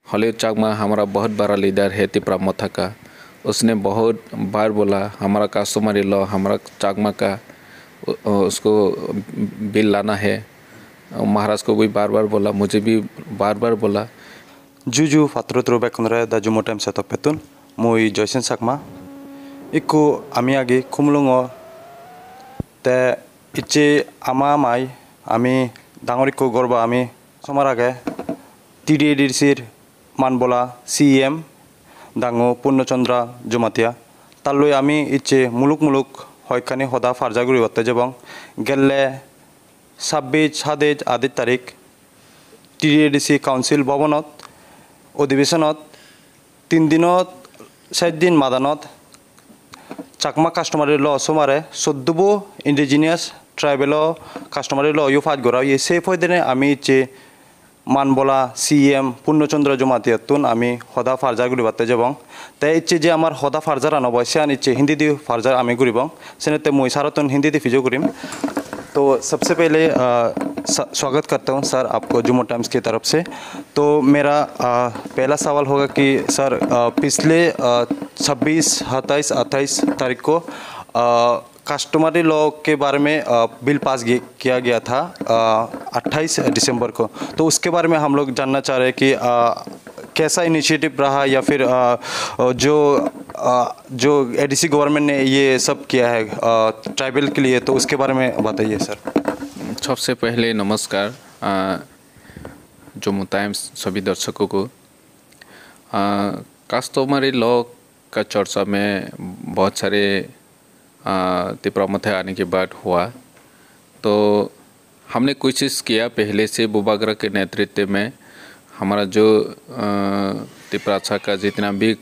Hollywood चाकमा हमारा बहुत बड़ा लीडर है तिपरा मोथा का। उसने बहुत बार बोला हमारा कस्टमर लॉ हमारा चाकमा का उसको बिल लाना है। महाराज को भी बार बार बोला, मुझे भी बार बार बोला। जुजू फात्रो बेकुनरे दा जुमो टाइम सेटअप पेतुन मुई जयसेन चाकमा इको आमी आगे खुमलुंगो ते इचे आमा माई आमी डांगरिको गरबा आमी समार आगे TDADCर मान बोला CEM डांगो पूर्णचंद्र जुमातिया तालुई आमी इचे मुलुक मुलुक हयखानी हदा फारजागुरि बत्ते जबं गेल्ले 26 आदित तारिख TDADC काउंसिल भवनत अधिवेशनत 3 दिनत 4 दिन मादानत चाकमा कास्टमार ल सोमारे 14 इंडिजिनियस ट्राइबल कास्टमार ल युफात गरा ये से फयदेने आमी चे मान बोला CEM पूर्णचंद्र जुमातियातुन आमी हदा फारजागुरि बाते जबं ते इचे जे आमार हदा फारजारा न बयसान इचे हिंदी दि फारजार आमी गुरिबं सेनेते मुई सारतन हिंदी दि फिजो गुरिम। तो सबसे पहले स्वागत करता हूं सर आपको जुम्मो टाइम्स की तरफ से। तो मेरा पहला सवाल होगा कि सर पिछले 26, 27, 28 तारीख को कस्टमरी लॉ के बारे में बिल पास किया गया था 28 दिसंबर को। तो उसके बारे में हम लोग जानना चाह रहे हैं कि कैसा इनिशिएटिव रहा या फिर जो ADC गवर्नमेंट ने ये सब किया है ट्राइबल के लिए, तो उसके बारे में बताइए सर। सबसे पहले नमस्कार जुम्मो टाइम्स सभी दर्शकों को। कस्टमरी लॉ का चर्चा में बहुत सारे तिपरा मोथा आने के बाद हुआ, तो हमने कोशिश किया पहले से बुबागरा के नेतृत्व में हमारा जो तिपराछा का जितना भी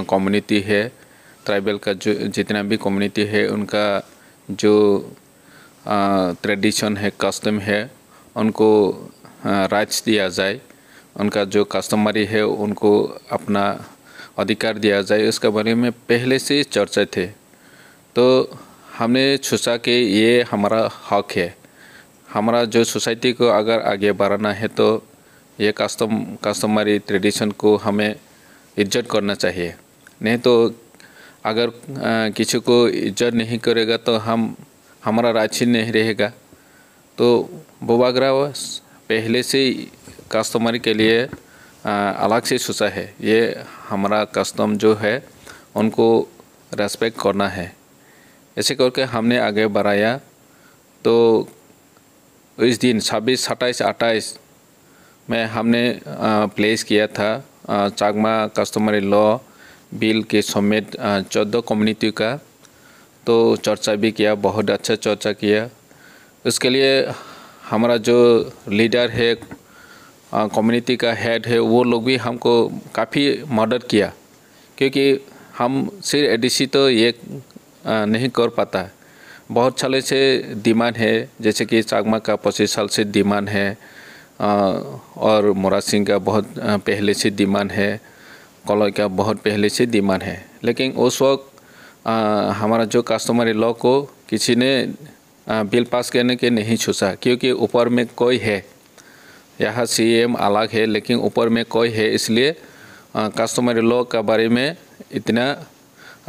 कम्युनिटी है, ट्राइबल का जो जितना भी कम्युनिटी है, उनका जो ट्रेडिशन है, कस्टम है, उनको राइट्स दिया जाए, उनका जो कस्टमरी है उनको अपना अधिकार दिया जाए, उसके बारे में पहले से चर्चा थे। तो हमने सोचा कि ये हमारा हक है, हमारा जो सोसाइटी को अगर आगे बढ़ाना है तो ये कस्टमरी ट्रेडिशन को हमें इज्जत करना चाहिए। नहीं तो अगर किसी को इज्जत नहीं करेगा तो हमारा राज नहीं रहेगा। तो बुबागरा पहले से कस्टमरी के लिए अलग से सोचा है, ये हमारा कस्टम जो है उनको रेस्पेक्ट करना है। ऐसे करके हमने आगे बढ़ाया। तो इस दिन 26, 27, 28 में हमने प्लेस किया था चाकमा कस्टमरी लॉ बिल के समेत 14 कम्युनिटी का। तो चर्चा भी किया, बहुत अच्छा चर्चा किया। उसके लिए हमारा जो लीडर है, कम्युनिटी का हेड है, वो लोग भी हमको काफ़ी मदद किया, क्योंकि हम सिर्फ ADC तो ये नहीं कर पाता। बहुत साल से डिमांड है, जैसे कि चाकमा का 25 साल से डिमांड है और मोरा सिंह का बहुत पहले से डिमांड है, कॉलोई का बहुत पहले से डिमांड है। लेकिन उस वक्त हमारा जो कस्टमरी लॉ को किसी ने बिल पास करने के नहीं सोचा, क्योंकि ऊपर में कोई है, यहाँ CEM अलग है लेकिन ऊपर में कोई है, इसलिए कस्टमरी लॉ का बारे में इतना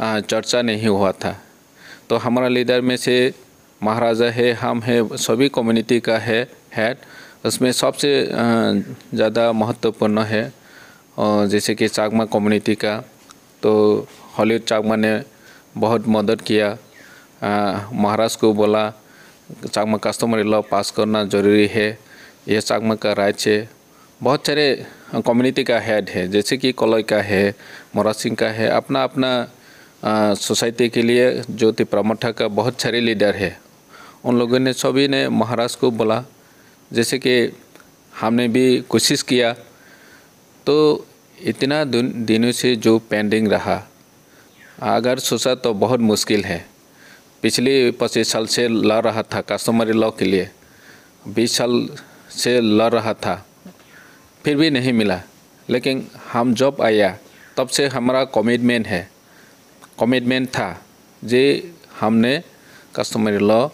चर्चा नहीं हुआ था। तो हमारा लीडर में से महाराजा है, हम है, सभी कम्युनिटी का है हेड। उसमें सबसे ज़्यादा महत्वपूर्ण है जैसे कि चाकमा कम्युनिटी का। तो हॉलीवुड चाकमा ने बहुत मदद किया। महाराज को बोला चाकमा कस्टमरी लॉ पास करना ज़रूरी है, यह चाकमा का राइट है। बहुत सारे कम्युनिटी का हेड है, जैसे कि कॉलोई का है, मोरा सिंह का है, अपना अपना सोसाइटी के लिए जो तिपरा मोथा का बहुत सारे लीडर है। उन लोगों ने सभी ने महाराज को बोला, जैसे कि हमने भी कोशिश किया। तो इतना दिनों से जो पेंडिंग रहा, अगर सोचा तो बहुत मुश्किल है। पिछले 25 साल से लड़ रहा था कस्टमरी लॉ के लिए, 20 साल से लड़ रहा था, फिर भी नहीं मिला। लेकिन हम जब आया तब से हमारा कमिटमेंट था जे हमने कस्टमरी लॉ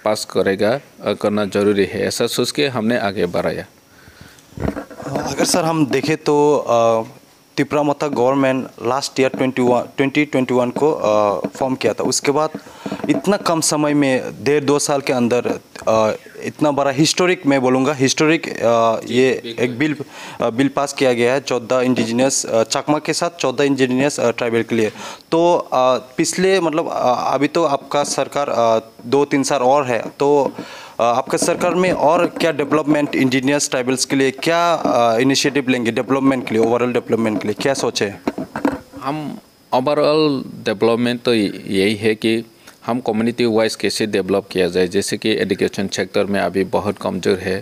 पास करना ज़रूरी है, ऐसा सोच के हमने आगे बढ़ाया। अगर सर हम देखें तो तिपरामथा गवर्नमेंट लास्ट ईयर 2021 को फॉर्म किया था। उसके बाद इतना कम समय में 1.5-2 साल के अंदर इतना बड़ा हिस्टोरिक, मैं बोलूँगा हिस्टोरिक, ये एक बिल पास किया गया है 14 इंडिजिनियस चकमा के साथ 14 इंडिजिनियस ट्राइबल के लिए। तो पिछले मतलब अभी तो आपका सरकार 2-3 साल और है, तो आपका सरकार में और क्या डेवलपमेंट इंडिजिनियस ट्राइबल्स के लिए क्या इनिशिएटिव लेंगे डेवलपमेंट के लिए, ओवरऑल डेवलपमेंट के लिए क्या सोचे? हम ओवरऑल डेवलपमेंट तो यही है कि हम कम्युनिटी वाइज कैसे डेवलप किया जाए। जैसे कि एजुकेशन सेक्टर में अभी बहुत कमज़ोर है।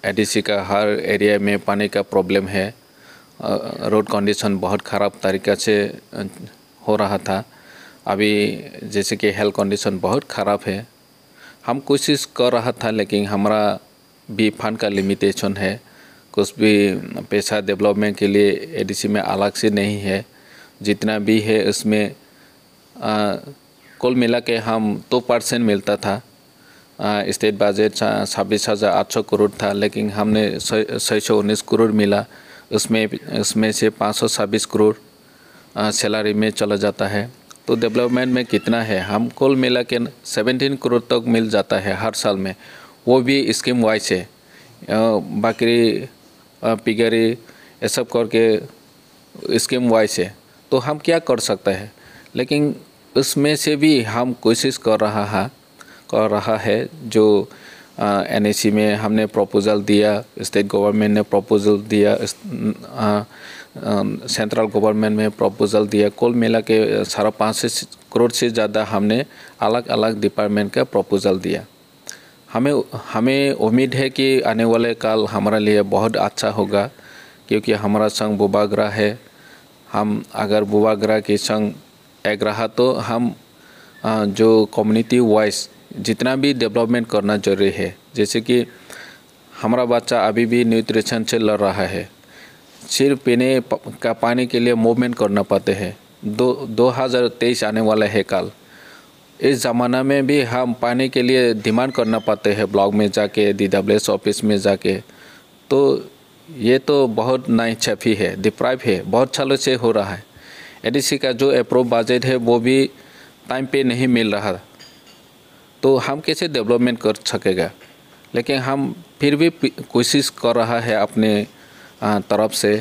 एडीसी का हर एरिया में पानी का प्रॉब्लम है, रोड कंडीशन बहुत ख़राब तरीक़ा से हो रहा था। अभी जैसे कि हेल्थ कंडीशन बहुत ख़राब है। हम कोशिश कर रहा था, लेकिन हमारा भी फंड का लिमिटेशन है। कुछ भी पैसा डेवलपमेंट के लिए एडीसी में अलग से नहीं है। जितना भी है उसमें कुल मिला के हम 2% मिलता था। स्टेट बजट 26,800 करोड़ था, लेकिन हमने 619 करोड़ मिला। उसमें से 526 करोड़ सैलरी में चला जाता है। तो डेवलपमेंट में कितना है, हम कुल मिला के 17 करोड़ तक मिल जाता है हर साल में, वो भी स्कीम वाइज है। बाकी पिगरी ये सब करके स्कीम वाइज है। तो हम क्या कर सकते हैं, लेकिन उसमें से भी हम कोशिश कर रहा है। जो एनएसी में हमने प्रपोजल दिया, स्टेट गवर्नमेंट ने प्रपोजल दिया, सेंट्रल गवर्नमेंट में प्रपोजल दिया, कुल मिला के 5.5 करोड़ से ज़्यादा हमने अलग अलग डिपार्टमेंट का प्रपोजल दिया। हमें उम्मीद है कि आने वाले काल हमारे लिए बहुत अच्छा होगा, क्योंकि हमारा संघ बुबागरा है। हम अगर बुबागरा के संघ एक रहा तो हम जो कम्युनिटी वाइज जितना भी डेवलपमेंट करना जरूरी है। जैसे कि हमारा बच्चा अभी भी न्यूट्रिशन से लड़ रहा है, सिर्फ पीने का पानी के लिए मूवमेंट करना पाते हैं। 2023 आने वाला है काल। इस ज़माना में भी हम पानी के लिए डिमांड करना पाते हैं, ब्लॉक में जाके, DWS ऑफिस में जाके। तो ये तो बहुत नाइंसाफ़ी है, डिप्राइव है, बहुत सालों से हो रहा है। एडीसी का जो अप्रूव बजट है वो भी टाइम पे नहीं मिल रहा, तो हम कैसे डेवलपमेंट कर सकेगा। लेकिन हम फिर भी कोशिश कर रहा है अपने तरफ से,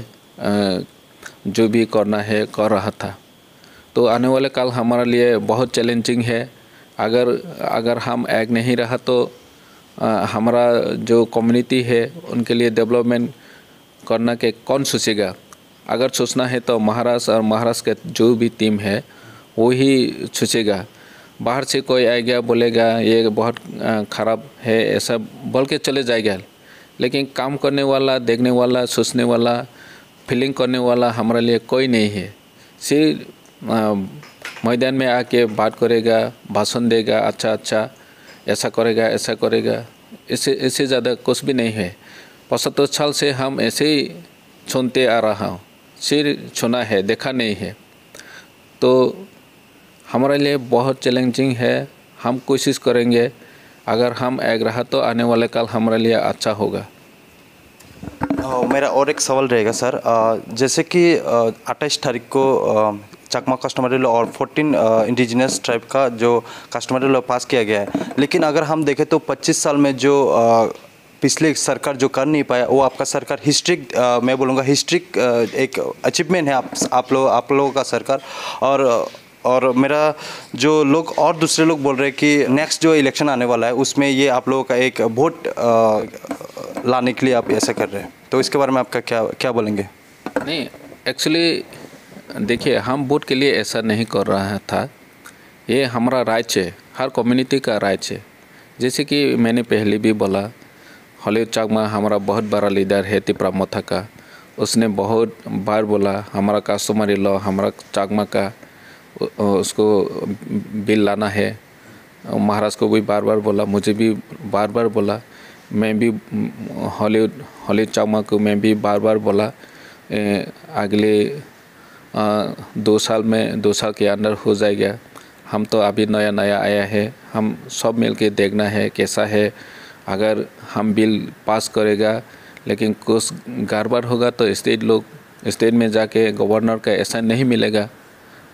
जो भी करना है कर रहा था। तो आने वाले काल हमारे लिए बहुत चैलेंजिंग है। अगर हम एक नहीं रहा तो हमारा जो कम्युनिटी है उनके लिए डेवलपमेंट करना के कौन सोचेगा। अगर सोचना है तो महाराष्ट्र और महाराष्ट्र के जो भी टीम है वो ही सोचेगा। बाहर से कोई आएगा बोलेगा ये बहुत ख़राब है ऐसा बोल के चले जाएगा, लेकिन काम करने वाला, देखने वाला, सोचने वाला, फीलिंग करने वाला हमारे लिए कोई नहीं है। सिर्फ मैदान में आके बात करेगा, भाषण देगा, अच्छा ऐसा करेगा, इससे ज़्यादा कुछ भी नहीं है। 75 साल से हम ऐसे ही सुनते आ रहा हूँ, सिर्फ सुना है, देखा नहीं है। तो हमारे लिए बहुत चैलेंजिंग है। हम कोशिश करेंगे, अगर हम एक रहा तो आने वाले काल हमारे लिए अच्छा होगा। मेरा और एक सवाल रहेगा सर, जैसे कि 28 तारीख को चकमा कस्टमरी लॉ और 14 इंडिजिनस ट्राइब का जो कस्टमरी लॉ पास किया गया है, लेकिन अगर हम देखें तो 25 साल में जो पिछले सरकार जो कर नहीं पाया वो आपका सरकार हिस्ट्रिक, मैं बोलूँगा हिस्ट्रिक एक अचीवमेंट है आप लोगों का सरकार। और मेरा जो लोग और दूसरे लोग बोल रहे हैं कि नेक्स्ट जो इलेक्शन आने वाला है उसमें ये आप लोगों का एक वोट लाने के लिए आप ऐसा कर रहे हैं, तो इसके बारे में आपका क्या बोलेंगे? नहीं, एक्चुअली देखिए, हम वोट के लिए ऐसा नहीं कर रहा था। ये हमारा राइट है, हर कम्युनिटी का राइट है। जैसे कि मैंने पहले भी बोला, हॉलीवुड चकमा हमारा बहुत बड़ा लीडर है तिपरामथा का। उसने बहुत बार बोला हमारा कस्टमरी लॉ, हमारा चकमा का उसको बिल लाना है। महाराज को भी बार बार बोला, मुझे भी बार बार बोला, मैं भी हॉलीवुड चकमा को मैं भी बार बार बोला। अगले 2 साल के अंदर हो जाएगा। हम तो अभी नया आया है, हम सब मिल के देखना है कैसा है। अगर हम बिल पास करेगा, लेकिन कुछ गड़बड़ होगा तो स्टेट में जाके गवर्नर का ऐसा नहीं मिलेगा।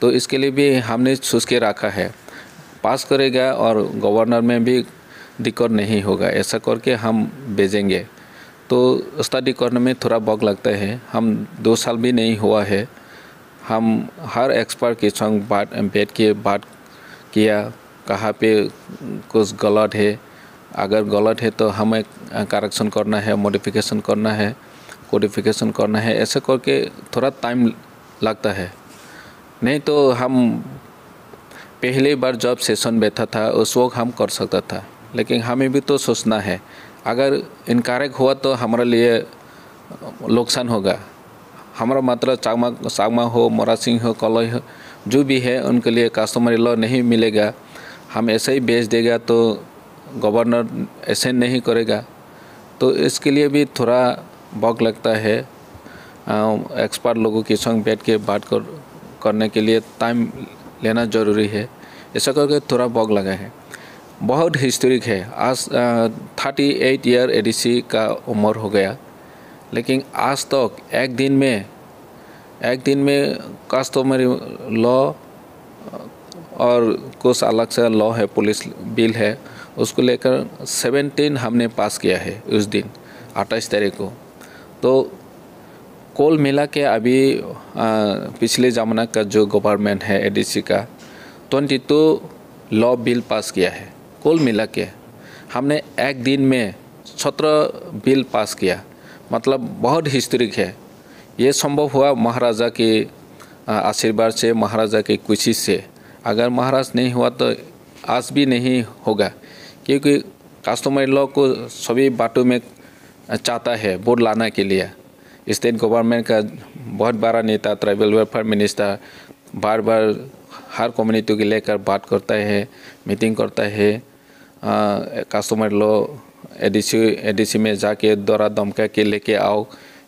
तो इसके लिए भी हमने सोच के रखा है, पास करेगा और गवर्नर में भी दिक्कत नहीं होगा, ऐसा करके हम भेजेंगे। तो स्टडी करने में थोड़ा वक्त लगता है, हम 2 साल भी नहीं हुआ है। हम हर एक्सपर्ट के संग बैठ के बात किया, कहाँ पे कुछ गलत है, अगर गलत है तो हमें करेक्शन करना है, मॉडिफिकेशन करना है, कोडिफिकेशन करना है, ऐसे करके थोड़ा टाइम लगता है। नहीं तो हम पहली बार जब सेशन बैठा था उस वक्त हम कर सकता था, लेकिन हमें भी तो सोचना है, अगर इनकरेक्ट हुआ तो हमारे लिए नुकसान होगा। हमारा मतलब चाकमा हो, मोरासिंग हो, कलई हो, जो भी है उनके लिए कस्टमरी लॉ नहीं मिलेगा। हम ऐसे ही बेच देगा तो गवर्नर ऐसे नहीं करेगा। तो इसके लिए भी थोड़ा वक्त लगता है। एक्सपर्ट लोगों के संग बैठ के बात करने के लिए टाइम लेना ज़रूरी है। ऐसा करके थोड़ा वक्त लगा है। बहुत हिस्टोरिक है। आज 38 ईयर एडीसी का उम्र हो गया, लेकिन आज तक एक दिन में कस्टमरी लॉ और कुछ अलग से लॉ है, पुलिस बिल है, उसको लेकर 17 हमने पास किया है उस दिन 28 तारीख को। तो कुल मिला के अभी पिछले ज़माना का जो गवर्नमेंट है एडीसी का 22 लॉ बिल पास किया है। कुल मिला के हमने एक दिन में 17 बिल पास किया, मतलब बहुत हिस्टोरिक है। ये संभव हुआ महाराजा के आशीर्वाद से, महाराजा की कोशिश से। अगर महाराज नहीं हुआ तो आज भी नहीं होगा, क्योंकि कस्टमरी लॉ को सभी बातों में चाहता है वोट लाने के लिए। स्टेट गवर्नमेंट का बहुत बड़ा नेता, ट्राइबल वेलफेयर मिनिस्टर, बार बार हर कम्युनिटी के लेकर बात करता है, मीटिंग करता है। कस्टमर लॉ एडीसी में जाके दौरा धमका के लेके आओ,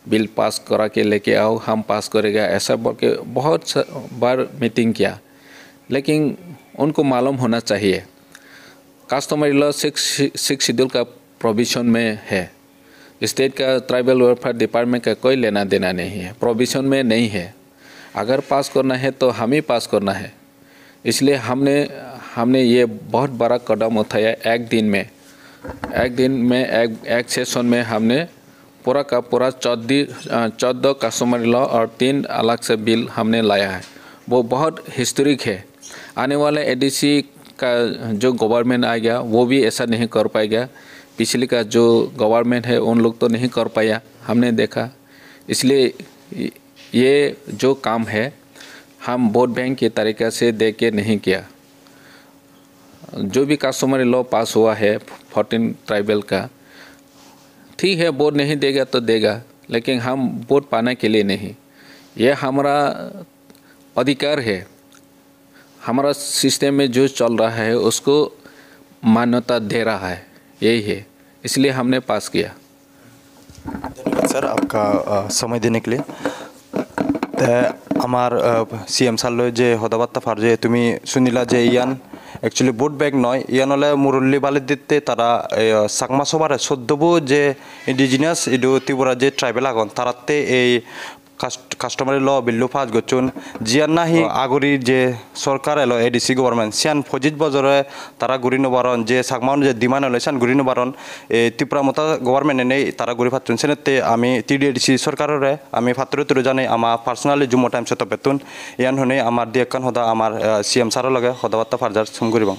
बिल पास करा के लेके आओ, हम पास करेगा, ऐसा बोल के बहुत बार मीटिंग किया। लेकिन उनको मालूम होना चाहिए कस्टमरी लॉ 6 शेड्यूल का प्रोविजन में है। स्टेट का ट्राइबल वेलफेयर डिपार्टमेंट का कोई लेना देना नहीं है, प्रोविजन में नहीं है। अगर पास करना है तो हम ही पास करना है। इसलिए हमने ये बहुत बड़ा कदम उठाया। एक दिन में एक सेशन में हमने पूरा का पूरा 14 कस्टमरी लॉ और 3 अलग से बिल हमने लाया है। वो बहुत हिस्टोरिक है। आने वाले एडीसी का जो गवर्नमेंट आएगा वो भी ऐसा नहीं कर पाएगा। पिछले का जो गवर्नमेंट है उन लोग तो नहीं कर पाया, हमने देखा। इसलिए ये जो काम है हम वोट बैंक के तरीक़े से दे के नहीं किया। जो भी कस्टमरी लॉ पास हुआ है 14 ट्राइबल का, ठीक है, वोट नहीं देगा तो देगा, लेकिन हम वोट पाने के लिए नहीं। ये हमारा अधिकार है। हमारा सिस्टम में जो चल रहा है उसको मान्यता दे रहा है, यही है, इसलिए हमने पास किया। धन्यवाद सर आपका समय देने के लिए। আমার CM সাল্লৈ যে হদাবাত্তা ফারজে তুমি শুনিলা যে ইয়ান একচুয়ালি ভোট ব্যাংক নয়, ইয়ান হলে মুরল্লি বালির দিতে তারা চাকমা সবার 14 যে ইন্ডিজিনিয়াস ইডু ত্রিপুরা যে ট্রাইবেল আগন তারাতে এই কাস্টমারি ল বিল্লু পাস গচ্ছুন জিয়ান নাহি আগরি যে সরকার এলো এডিসি গভর্নমেন্ট সিয়ান ফজিত বজরে তারা গুরি নবারণ যে সাকমান যে দিমান হলে সিয়ান গুরি নবারণ এই ত্রিপুরা মতা গভর্নমেন্ট নেই তারা গুরি ফাতুন সেনেতে আমি TDDC সরকাররে আমি ফাতরে তুলে জানাই আমার পার্সোনালি জুমো টাইম সেট বেতুন ইয়ান হনে আমার দিয়াকান হদা আমার CM সারের লগে হদাবাত্তা ফারজার সুমগুরিবং।